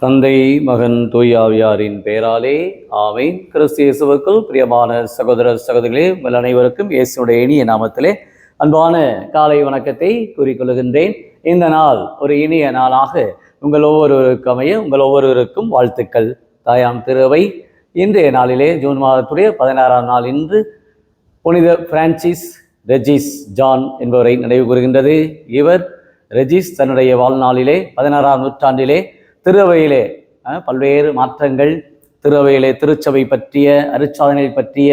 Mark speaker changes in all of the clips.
Speaker 1: தந்தை மகன் தூயாவியாரின் பெயராலே ஆமென். கிறிஸ்து இயேசுவுக்குள் பிரியமான சகோதர சகோதரிகளே, உங்கள் அனைவருக்கும் இயேசுடைய இனிய நாமத்திலே அன்பான காலை வணக்கத்தை கூறிக்கொள்கின்றேன். இந்த நாள் ஒரு இனிய நாளாக உங்கள் ஒவ்வொருவருக்கும் அமைய உங்கள் ஒவ்வொருவருக்கும் வாழ்த்துக்கள். தாயாம் திருவை இன்றைய நாளிலே ஜூன் மாதத்துடைய 16ஆம் நாள் இன்று புனித பிரான்சிஸ் ரெஜிஸ் ஜான் என்பவரை நினைவு கூறுகின்றது. இவர் ரெஜிஸ் தன்னுடைய வாழ்நாளிலே 16ஆம் நூற்றாண்டிலே திருவையிலே பல்வேறு மாற்றங்கள், திருவையிலே திருச்சபை பற்றிய, அருட்சாதனை பற்றிய,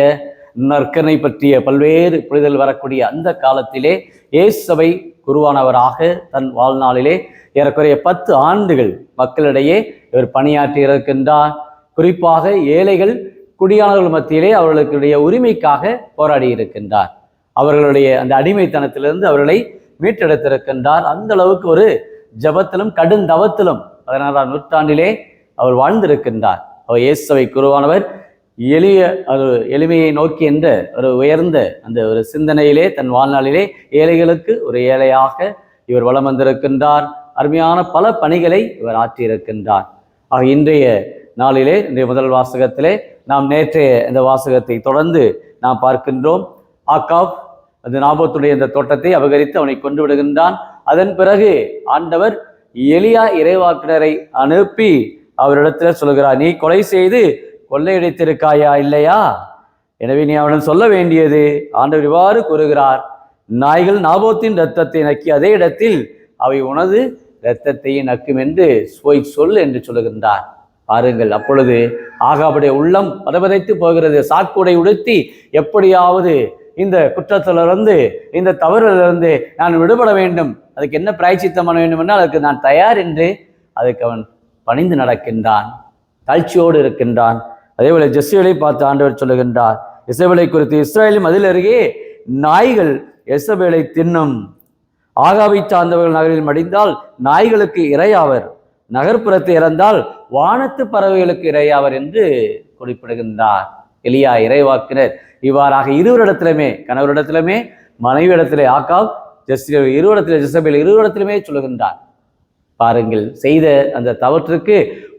Speaker 1: நற்கனை பற்றிய பல்வேறு புரிதல் வரக்கூடிய அந்த காலத்திலே இயேசுவை குருவானவராக தன் வாழ்நாளிலே ஏறக்குறைய 10 ஆண்டுகள் மக்களிடையே இவர் பணியாற்றி இருக்கின்றார். குறிப்பாக ஏழைகள், குடியானவர்கள் மத்தியிலே அவர்களுடைய உரிமைக்காக போராடி இருக்கின்றார். அவர்களுடைய அந்த அடிமைத்தனத்திலிருந்து அவர்களை மீட்டெடுத்திருக்கின்றார். அந்த அளவுக்கு ஒரு ஜபத்திலும் கடுந்தவத்திலும் 16ஆம் நூற்றாண்டிலே அவர் வாழ்ந்திருக்கின்றார். அவர் இயேசுவை குருவானவர் எளிமையை நோக்கி என்ற ஒரு உயர்ந்த அந்த ஒரு சிந்தனையிலே தன் வாழ்நாளிலே ஏழைகளுக்கு ஒரு ஏழையாக இவர் வலம் வந்திருக்கின்றார். அருமையான பல பணிகளை இவர் ஆற்றியிருக்கின்றார். ஆக இன்றைய நாளிலே, இன்றைய முதல் வாசகத்திலே நாம் நேற்றைய இந்த வாசகத்தை தொடர்ந்து நாம் பார்க்கின்றோம். ஆக்காப் அந்த நாபோத்துடைய இந்த தோட்டத்தை அபகரித்து அவனை கொண்டு விடுகின்றான். அதன் பிறகு ஆண்டவர் எலியா இறைவாக்கினரை அனுப்பி அவரிடத்துல சொல்கிறார், நீ கொலை செய்து கொள்ளையடித்திருக்காயா இல்லையா? எனவே நீ அவனிடம் சொல்ல வேண்டியது, ஆண்டவர் இவ்வாறு கூறுகிறார், நாய்கள் நாபோத்தின் இரத்தத்தை நக்கி அதே இடத்தில் அவை உனது இரத்தத்தையும் நக்கும் என்று சொல் என்று சொல்லுகின்றார். பாருங்கள், அப்பொழுது ஆகாபுடைய உள்ளம் பதபதைத்து போகிறது. சாக்குடை உடுத்தி எப்படியாவது இந்த குற்றத்திலிருந்து, இந்த தவறிலிருந்து நான் விடுபட வேண்டும், அதுக்கு என்ன பிராயச்சித்தம் பண்ண வேண்டும் என்றால் அதுக்கு நான் தயார் என்று அதுக்கு அவன் பணிந்து நடக்கின்றான், தாழ்ச்சியோடு இருக்கின்றான். அதே போல ஜெஸ்ஸேலை பார்த்து ஆண்டவர் சொல்லுகின்றார், எசபேலை குறித்து, இஸ்ரவேலின் மதில் அருகே நாய்கள் எசபேலை தின்னும், ஆகாபை சார்ந்தவர்கள் நகரில் மடிந்தால் நாய்களுக்கு இரையாவர், நகர்ப்புறத்தை இறந்தால் வானத்து பறவைகளுக்கு இரையாவர் என்று குறிப்பிடுகின்றார். எலியா இறைவாக்கினர் இவ்வாறாக இருவரிடத்திலுமே, கணவரிடத்திலுமே மனைவியிடத்திலே ஆகாப், இருவரிடத்திலே ஜெசபேல், இருவரிடத்திலுமே சொல்லுகின்றார். பாருங்கள், செய்த அந்த தவற்றுக்கு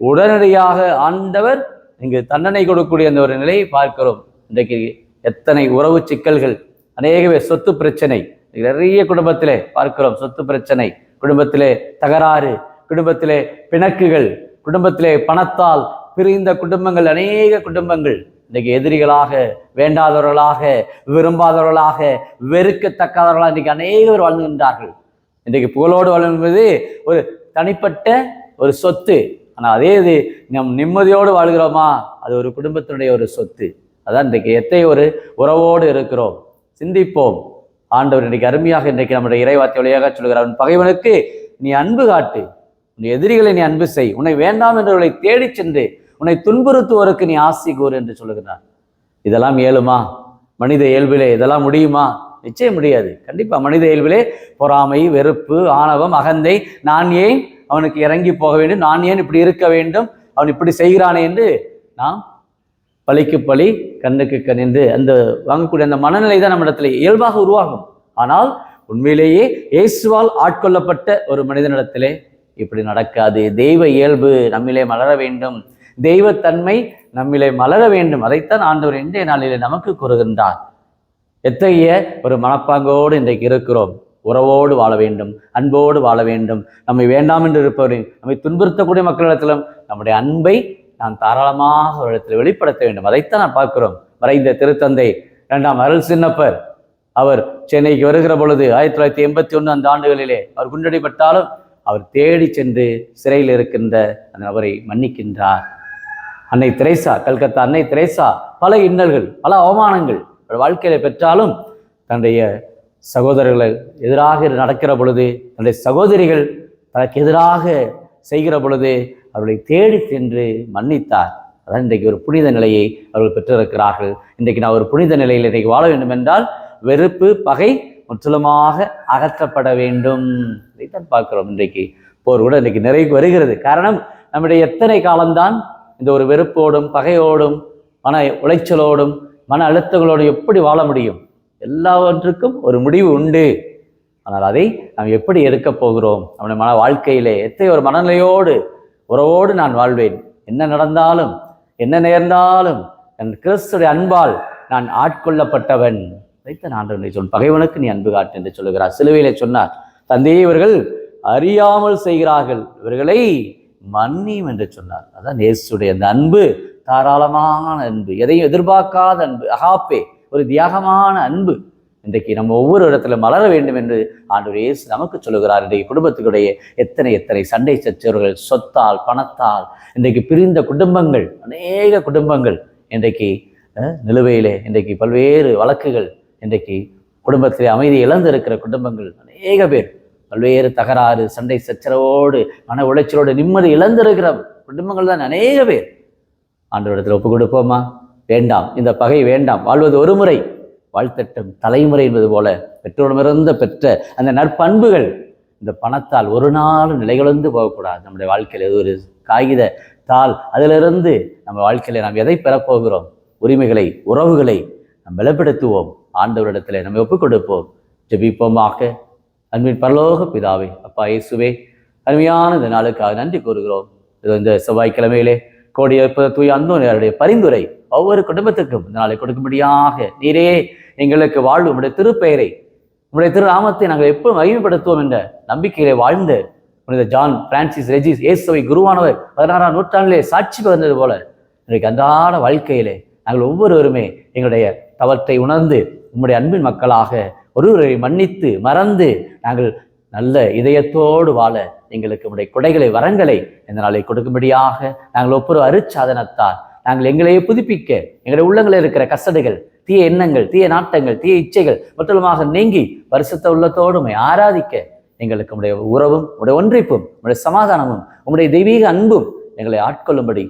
Speaker 1: உடனடியாக ஆண்டவர் இங்கு தண்டனை கொடுக்கக்கூடிய அந்த ஒரு நிலையை பார்க்கிறோம். இன்றைக்கு எத்தனை உறவு சிக்கல்கள், அநேகவே சொத்து பிரச்சனை, நிறைய குடும்பத்திலே பார்க்கிறோம். சொத்து பிரச்சனை, குடும்பத்திலே தகராறு, குடும்பத்திலே பிணக்குகள், குடும்பத்திலே பணத்தால் பிரிந்த குடும்பங்கள், அநேக குடும்பங்கள் இன்றைக்கு எதிரிகளாக, வேண்டாதவர்களாக, விரும்பாதவர்களாக, வெறுக்கத்தக்காதவர்களாக இன்றைக்கு அநேகர் வாழ்ந்துகின்றார்கள். இன்றைக்கு புகழோடு வாழ்வது ஒரு தனிப்பட்ட ஒரு சொத்து. ஆனால் அதே இது நம் நிம்மதியோடு வாழ்கிறோமா, அது ஒரு குடும்பத்தினுடைய ஒரு சொத்து. அதான் இன்றைக்கு எத்தனை ஒரு உறவோடு இருக்கிறோம். சிந்திப்போம். ஆண்டவர் இன்றைக்கு அருமையாக இன்றைக்கு நம்முடைய இறைவார்த்தை வழியாக சொல்கிறார், உன் பகைவனுக்கு நீ அன்பு காட்டு, உன் எதிரிகளை நீ அன்பு செய், உன்னை வேண்டாம் என்றவர்களை தேடி சென்று உன்னை துன்புறுத்துவோருக்கு நீ ஆசி கூறு என்று சொல்லுகிறார். இதெல்லாம் இயலுமா? மனித இயல்பிலே இதெல்லாம் முடியுமா? நிச்சயம் முடியாது. கண்டிப்பா மனித இயல்பிலே பொறாமை, வெறுப்பு, ஆணவம், அகந்தை, நான் ஏன் அவனுக்கு இறங்கி போக வேண்டும், நான் ஏன் இப்படி இருக்க வேண்டும், அவன் இப்படி செய்கிறானே என்று நாம் பழிக்கு பழி, கண்ணுக்கு கண் என்று அந்த வாங்கக்கூடிய அந்த மனநிலை தான் நம்ம இடத்துல இயல்பாக உருவாகும். ஆனால் உண்மையிலேயே இயேசுவால் ஆட்கொள்ளப்பட்ட ஒரு மனிதனிடத்திலே இப்படி நடக்காது. தெய்வ இயல்பு நம்மிலே மலர வேண்டும், தெய்வத்தன்மை நம்மிலே மலர வேண்டும். அதைத்தான் ஆண்டவர் இன்றைய நாளிலே நமக்கு கூறுகின்றார். எத்தகைய ஒரு மனப்பாங்கோடு இன்றைக்கு இருக்கிறோம். உறவோடு வாழ வேண்டும், அன்போடு வாழ வேண்டும். நம்மை வேண்டாம் என்று இருப்பவரையும், நம்மை துன்புறுத்தக்கூடிய மக்களிடத்திலும் நம்முடைய அன்பை நாம் தாராளமாக ஒரு இடத்தில் வெளிப்படுத்த வேண்டும். அதைத்தான் நான் பார்க்கிறோம். மறைந்த திருத்தந்தை 2ஆம் அருள் சின்னப்பர் அவர் சென்னைக்கு வருகிற பொழுது 1981 அந்த ஆண்டுகளிலே அவர் குண்டடிப்பட்டாலும் அவர் தேடி சென்று சிறையில் இருக்கின்ற அந்த நபரை மன்னிக்கின்றார். அன்னை தெரேசா, கல்கத்தா அன்னை தெரேசா பல இன்னல்கள், பல அவமானங்கள் வாழ்க்கையில பெற்றாலும் தன்னுடைய சகோதரர்களை எதிராக நடக்கிற பொழுது, தன்னுடைய சகோதரிகள் தனக்கு எதிராக செய்கிற பொழுது அவர்களை தேடி சென்று மன்னித்தார். அதான் இன்றைக்கு ஒரு புனித நிலையை அவர்கள் பெற்றிருக்கிறார்கள். இன்றைக்கு நான் ஒரு புனித நிலையில் இன்றைக்கு வாழ வேண்டும் என்றால் வெறுப்பு, பகை முற்றிலுமாக அகற்றப்பட வேண்டும். இதைத்தான் பார்க்கிறோம். இன்றைக்கு போர் கூட இன்றைக்கு நிறைவு வருகிறது. காரணம், நம்முடைய எத்தனை காலம்தான் இந்த ஒரு வெறுப்போடும், பகையோடும், மன உளைச்சலோடும், மன அழுத்தங்களோடும் எப்படி வாழ முடியும்? எல்லாவற்றுக்கும் ஒரு முடிவு உண்டு. ஆனால் அதை நாம் எப்படி எடுக்க போகிறோம்? நம்முடைய மன வாழ்க்கையிலே எத்தனை ஒரு மனநிலையோடு உறவோடு நான் வாழ்வேன். என்ன நடந்தாலும் என்ன நேர்ந்தாலும் என் கிறிஸ்துடைய அன்பால் நான் ஆட்கொள்ளப்பட்டவன். வைத்த ஆண்டவனை சொல், பகைவனுக்கு நீ அன்பு காட்டு என்று சொல்லுகிறார். சிலுவையிலே சொன்னார், தந்தையே இவர்கள் அறியாமல் செய்கிறார்கள், இவர்களை மன்னியும் என்று சொன்னார். அதான் இயேசுடைய அந்த அன்பு, தாராளமான அன்பு, எதையும் எதிர்பார்க்காத அன்பு, அகாப்பே, ஒரு தியாகமான அன்பு இன்றைக்கு நம்ம ஒவ்வொரு இடத்துல மலர வேண்டும் என்று ஆண்டவர் இயேசு நமக்கு சொல்லுகிறார். இன்றைக்கு குடும்பத்துக்குடைய எத்தனை எத்தனை சண்டை சச்சரவுகள், சொத்தால் பணத்தால் இன்றைக்கு பிரிந்த குடும்பங்கள், அநேக குடும்பங்கள் இன்றைக்கு நிலுவையிலே, இன்றைக்கு பல்வேறு வழக்குகள், இன்றைக்கு குடும்பத்திலே அமைதி இழந்திருக்கிற குடும்பங்கள் அநேக பேர், பல்வேறு தகராறு சண்டை சச்சரவோடு மன உளைச்சலோடு நிம்மதி இழந்திருக்கிற குடும்பங்கள் தான் அநேக பேர். ஆண்டவரிடத்தில் ஒப்பு கொடுப்போமா? வேண்டாம், இந்த பகை வேண்டாம். வாழ்வது ஒரு முறை, வாழ்த்தட்டும் தலைமுறை என்பது போல பெற்றோரிடமிருந்து பெற்ற அந்த நற்பண்புகள் இந்த பணத்தால் ஒரு நாள் நிலைகுலந்து போகக்கூடாது. நம்முடைய வாழ்க்கையில் ஒரு காகித தாள், அதிலிருந்து நம்ம வாழ்க்கையில நாம் எதை பெறப்போகிறோம்? உரிமைகளை, உறவுகளை நாம் பலப்படுத்துவோம். ஆண்டவரிடத்தில் நம்ம ஒப்புக் கொடுப்போம். ஜெபிப்போமாக. அன்பின் பரலோக பிதாவே, அப்பா இயேசுவே, அருமையான இந்த நாளுக்காக நன்றி கூறுகிறோம். இந்த செவ்வாய்க்கிழமையிலே கோடிய தூய அந்தோனியாருடைய பரிந்துரை ஒவ்வொரு குடும்பத்துக்கும் இந்த நாளை கொடுக்கும்படியாக நீரே எங்களுக்கு வாழ்வு, உடைய திருப்பெயரை, உடைய திரு நாமத்தை நாங்கள் எப்போ மகிமைப்படுத்துவோம் என்ற நம்பிக்கையிலே வாழ்ந்த புனித ஜான் பிரான்சிஸ் ரெஜிஸ் இயேசுவை குருவானவர் 16ஆம் நூற்றாண்டிலே சாட்சி பகிர்ந்தது போல இன்றைக்கு அன்றாட வாழ்க்கையிலே நாங்கள் ஒவ்வொருவருமே எங்களுடைய தவற்றை உணர்ந்து உம்முடைய அன்பின் மக்களாக ஒருவரை மன்னித்து மறந்து நாங்கள் நல்ல இதயத்தோடு வாழ எங்களுக்கு உடைய கொடைகளை, வரங்களை இந்த நாளை கொடுக்கும்படியாக நாங்கள் ஒவ்வொரு அருட்சாதனத்தால் நாங்கள் எங்களையே புதுப்பிக்க, எங்களுடைய உள்ளங்களில் இருக்கிற கசடுகள், தீய எண்ணங்கள், தீய நாட்டங்கள், தீய இச்சைகள் மொத்தமாக நீங்கி பரிசுத்த உள்ளத்தோடு ஆராதிக்க எங்களுக்கு உடைய உறவும், உடைய ஒன்றிப்பும், உடைய சமாதானமும், உம்முடைய தெய்வீக அன்பும் எங்களை ஆட்கொள்ளும்படி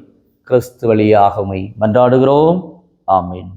Speaker 1: கிறிஸ்து வழியாக மன்றாடுகிறோம். ஆமீன்.